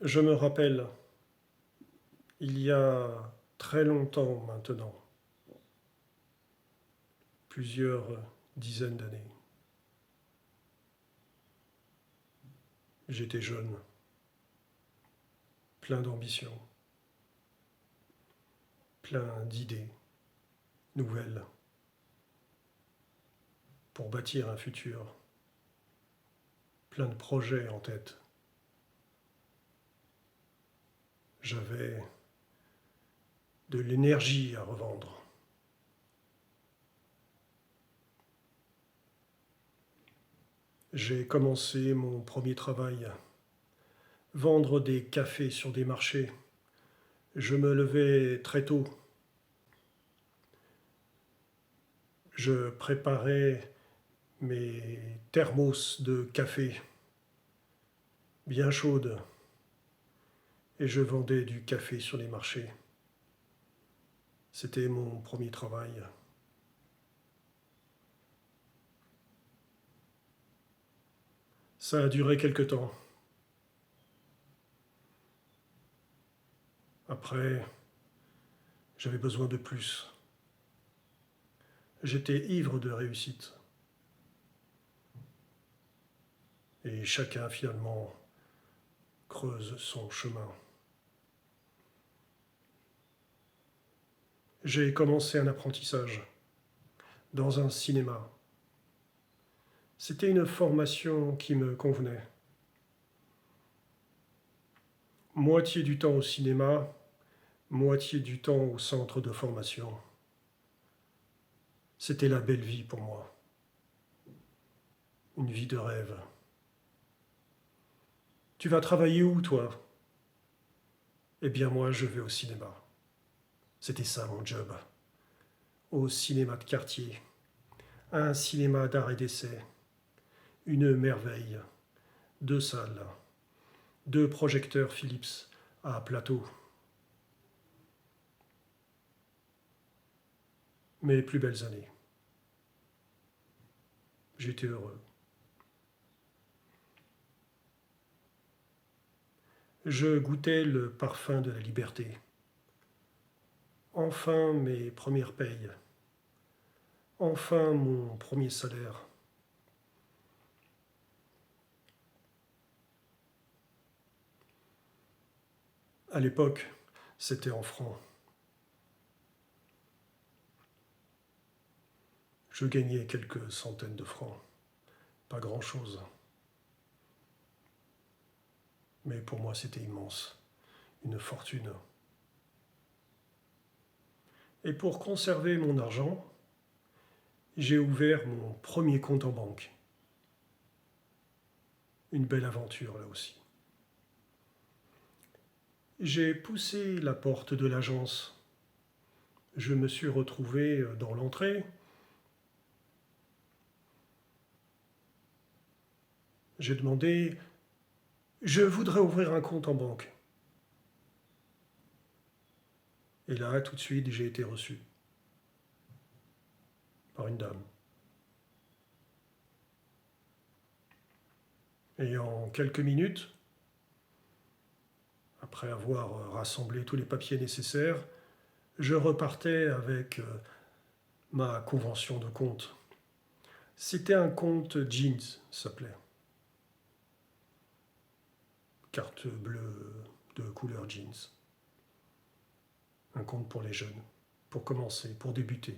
Je me rappelle, il y a très longtemps maintenant, plusieurs dizaines d'années, j'étais jeune, plein d'ambition, plein d'idées nouvelles pour bâtir un futur, plein de projets en tête. J'avais de l'énergie à revendre. J'ai commencé mon premier travail, vendre des cafés sur des marchés. Je me levais très tôt. Je préparais mes thermos de café bien chaudes et je vendais du café sur les marchés. C'était mon premier travail. Ça a duré quelque temps. Après, j'avais besoin de plus. J'étais ivre de réussite. Et chacun, finalement, creuse son chemin. J'ai commencé un apprentissage dans un cinéma. C'était une formation qui me convenait. Moitié du temps au cinéma, moitié du temps au centre de formation. C'était la belle vie pour moi. Une vie de rêve. Tu vas travailler où, toi? Eh bien, moi, je vais au cinéma. C'était ça mon job. Au cinéma de quartier. Un cinéma d'art et d'essai. Une merveille. 2 salles. 2 projecteurs Philips à plateau. Mes plus belles années. J'étais heureux. Je goûtais le parfum de la liberté. Enfin mes premières payes. Enfin mon premier salaire. À l'époque, c'était en francs. Je gagnais quelques centaines de francs. Pas grand-chose. Mais pour moi, c'était immense. Une fortune. Et pour conserver mon argent, j'ai ouvert mon premier compte en banque. Une belle aventure là aussi. J'ai poussé la porte de l'agence. Je me suis retrouvé dans l'entrée. J'ai demandé: je voudrais ouvrir un compte en banque. Et là, tout de suite, j'ai été reçu par une dame. Et en quelques minutes, après avoir rassemblé tous les papiers nécessaires, je repartais avec ma convention de compte. C'était un compte jeans, ça s'appelait. Carte bleue de couleur jeans. Un compte pour les jeunes, pour commencer, pour débuter.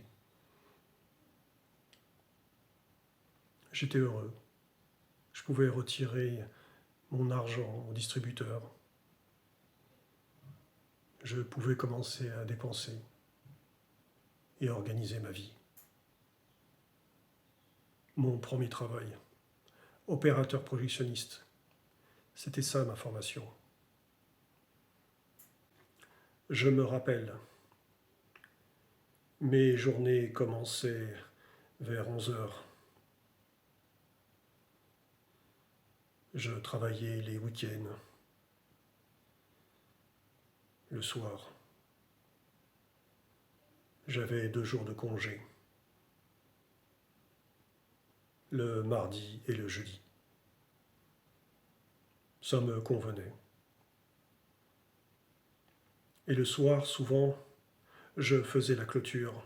J'étais heureux. Je pouvais retirer mon argent au distributeur. Je pouvais commencer à dépenser et à organiser ma vie. Mon premier travail, opérateur projectionniste, c'était ça ma formation. Je me rappelle, mes journées commençaient vers 11 heures. Je travaillais les week-ends, le soir. J'avais 2 jours de congé, le mardi et le jeudi. Ça me convenait. Et le soir, souvent, je faisais la clôture.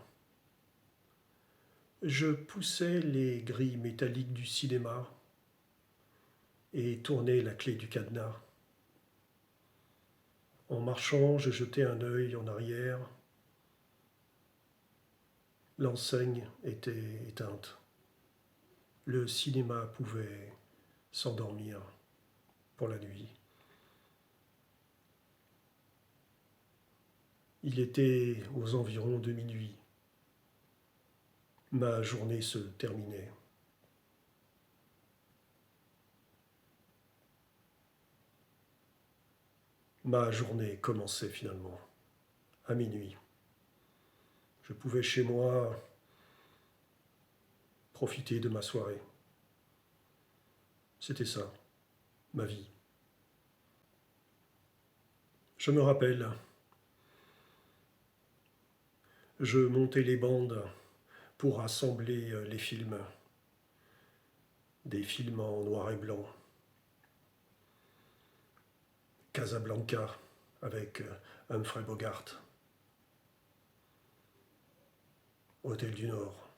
Je poussais les grilles métalliques du cinéma et tournais la clé du cadenas. En marchant, je jetais un œil en arrière. L'enseigne était éteinte. Le cinéma pouvait s'endormir pour la nuit. Il était aux environs de minuit. Ma journée se terminait. Ma journée commençait finalement, à minuit. Je pouvais chez moi profiter de ma soirée. C'était ça, ma vie. Je me rappelle, je montais les bandes pour assembler les films, des films en noir et blanc. Casablanca avec Humphrey Bogart, Hôtel du Nord,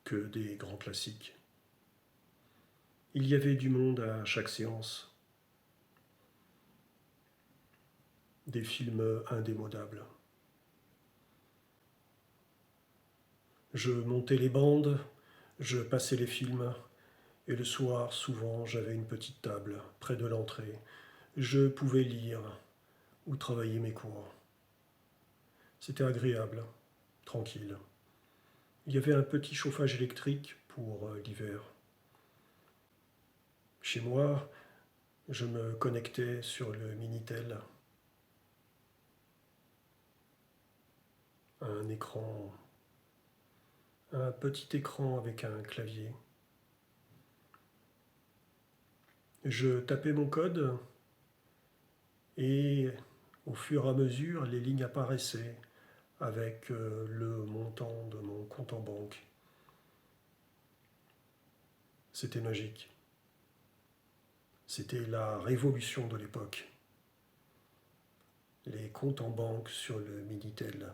que des grands classiques. Il y avait du monde à chaque séance, des films indémodables. Je montais les bandes, je passais les films, et le soir, souvent, j'avais une petite table près de l'entrée. Je pouvais lire ou travailler mes cours. C'était agréable, tranquille. Il y avait un petit chauffage électrique pour l'hiver. Chez moi, je me connectais sur le Minitel, un écran, un petit écran avec un clavier. Je tapais mon code et au fur et à mesure, les lignes apparaissaient avec le montant de mon compte en banque. C'était magique. C'était la révolution de l'époque. Les comptes en banque sur le Minitel.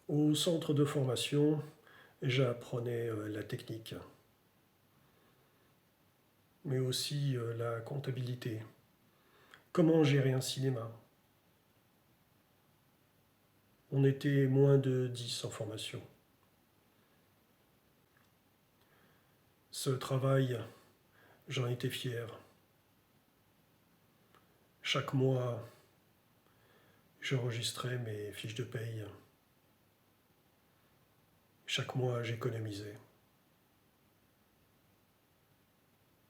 Au centre de formation, j'apprenais la technique, mais aussi la comptabilité. Comment gérer un cinéma? On était moins de 10 en formation. Ce travail, j'en étais fier. Chaque mois, j'enregistrais mes fiches de paye. Chaque mois, j'économisais.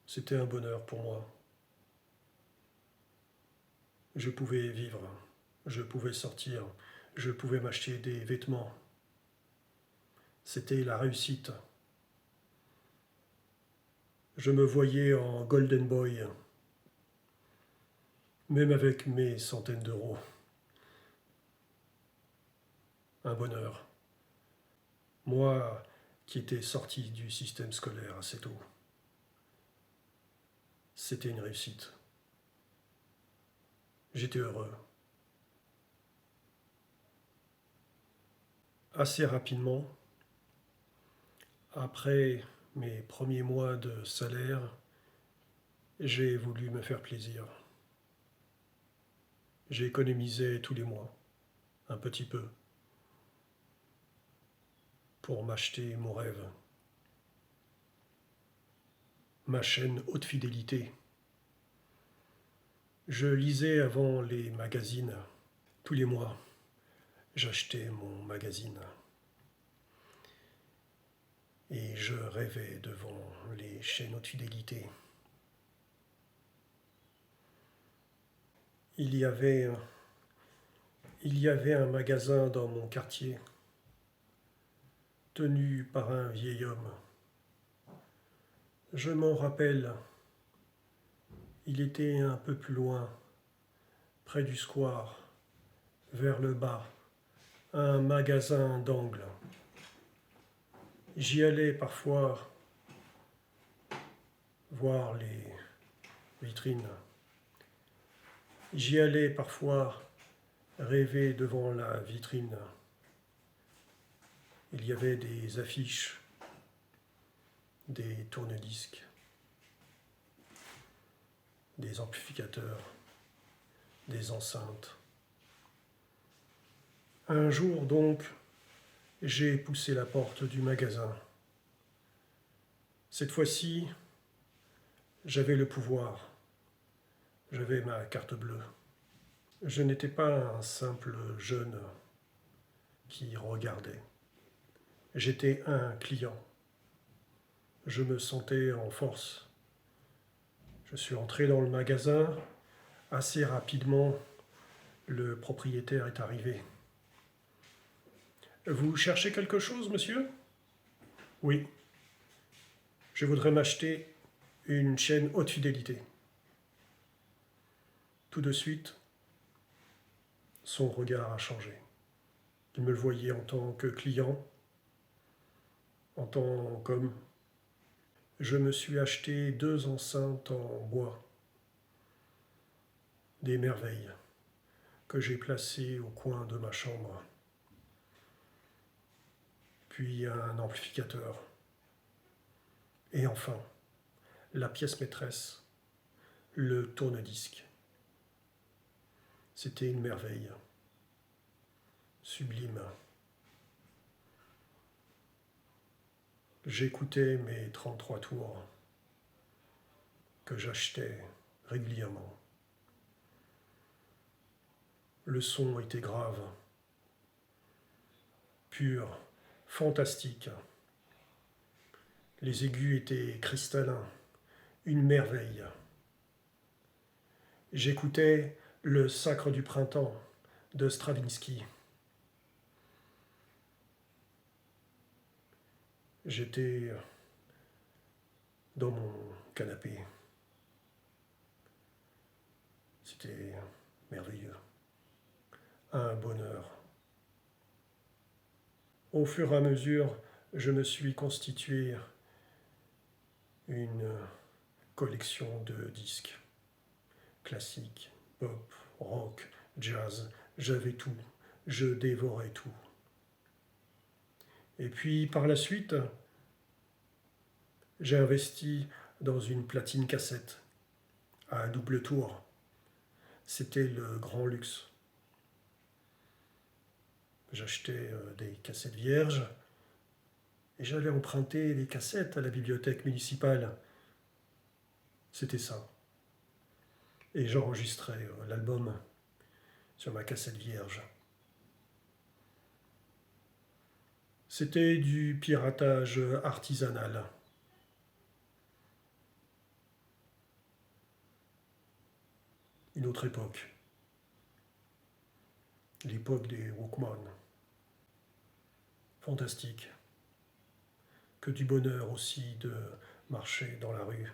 C'était un bonheur pour moi. Je pouvais vivre, je pouvais sortir, je pouvais m'acheter des vêtements. C'était la réussite. Je me voyais en Golden Boy, même avec mes centaines d'euros. Un bonheur. Moi qui étais sorti du système scolaire assez tôt. C'était une réussite. J'étais heureux. Assez rapidement, après mes premiers mois de salaire, j'ai voulu me faire plaisir. J'ai économisé tous les mois, un petit peu, pour m'acheter mon rêve. Ma chaîne haute fidélité. Je lisais avant les magazines. Tous les mois, j'achetais mon magazine. Et je rêvais devant les chaînes haute fidélité. Il y avait un magasin dans mon quartier, tenu par un vieil homme. Je m'en rappelle, il était un peu plus loin, près du square, vers le bas, un magasin d'angle. J'y allais parfois voir vitrine. J'y allais parfois rêver devant la vitrine. Il y avait des affiches, des tourne-disques, des amplificateurs, des enceintes. Un jour donc, j'ai poussé la porte du magasin. Cette fois-ci, j'avais le pouvoir. J'avais ma carte bleue. Je n'étais pas un simple jeune qui regardait. J'étais un client. Je me sentais en force. Je suis entré dans le magasin. Assez rapidement, le propriétaire est arrivé. Vous cherchez quelque chose, monsieur? Oui. Je voudrais m'acheter une chaîne haute fidélité. Tout de suite, son regard a changé. Il me voyait en tant que client, en tant qu'homme. Je me suis acheté 2 enceintes en bois, des merveilles, que j'ai placées au coin de ma chambre. Puis un amplificateur. Et enfin, la pièce maîtresse, le tourne-disque. C'était une merveille, sublime. J'écoutais mes 33 tours que j'achetais régulièrement. Le son était grave, pur, fantastique. Les aigus étaient cristallins, une merveille. J'écoutais le Sacre du printemps de Stravinsky. J'étais dans mon canapé. C'était merveilleux. Un bonheur. Au fur et à mesure, je me suis constitué une collection de disques. Classique, pop, rock, jazz. J'avais tout. Je dévorais tout. Et puis par la suite, j'ai investi dans une platine cassette à double tour. C'était le grand luxe. J'achetais des cassettes vierges et j'allais emprunter les cassettes à la bibliothèque municipale. C'était ça. Et j'enregistrais l'album sur ma cassette vierge. C'était du piratage artisanal. Une autre époque. L'époque des Walkman. Fantastique. Que du bonheur aussi de marcher dans la rue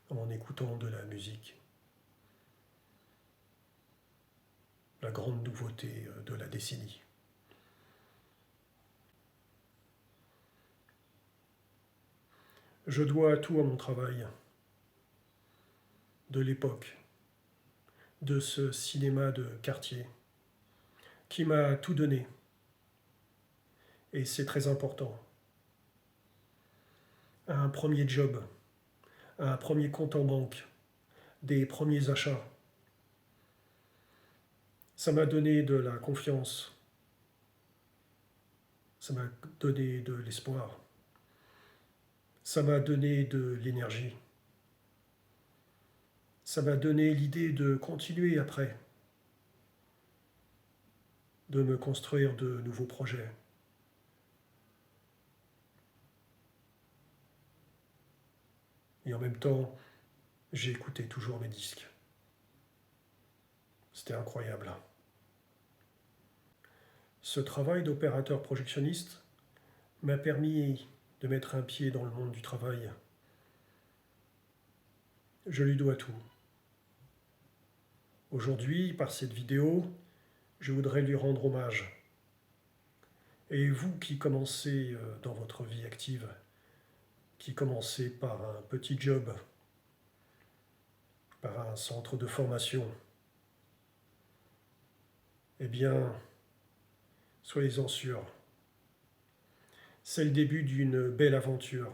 en écoutant de la musique. La grande nouveauté de la décennie. Je dois tout à mon travail, de l'époque, de ce cinéma de quartier, qui m'a tout donné. Et c'est très important. Un premier job, un premier compte en banque, des premiers achats. Ça m'a donné de la confiance. Ça m'a donné de l'espoir. Ça m'a donné de l'énergie. Ça m'a donné l'idée de continuer après, de me construire de nouveaux projets. Et en même temps, j'ai écouté toujours mes disques. C'était incroyable. Ce travail d'opérateur projectionniste m'a permis de mettre un pied dans le monde du travail. Je lui dois tout. Aujourd'hui, par cette vidéo, je voudrais lui rendre hommage. Et vous qui commencez dans votre vie active, qui commencez par un petit job, par un centre de formation. Eh bien, soyez-en sûrs, c'est le début d'une belle aventure.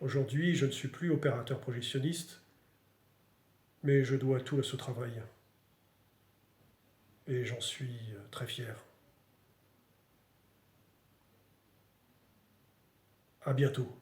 Aujourd'hui, je ne suis plus opérateur projectionniste, mais je dois tout à ce travail. Et j'en suis très fier. À bientôt.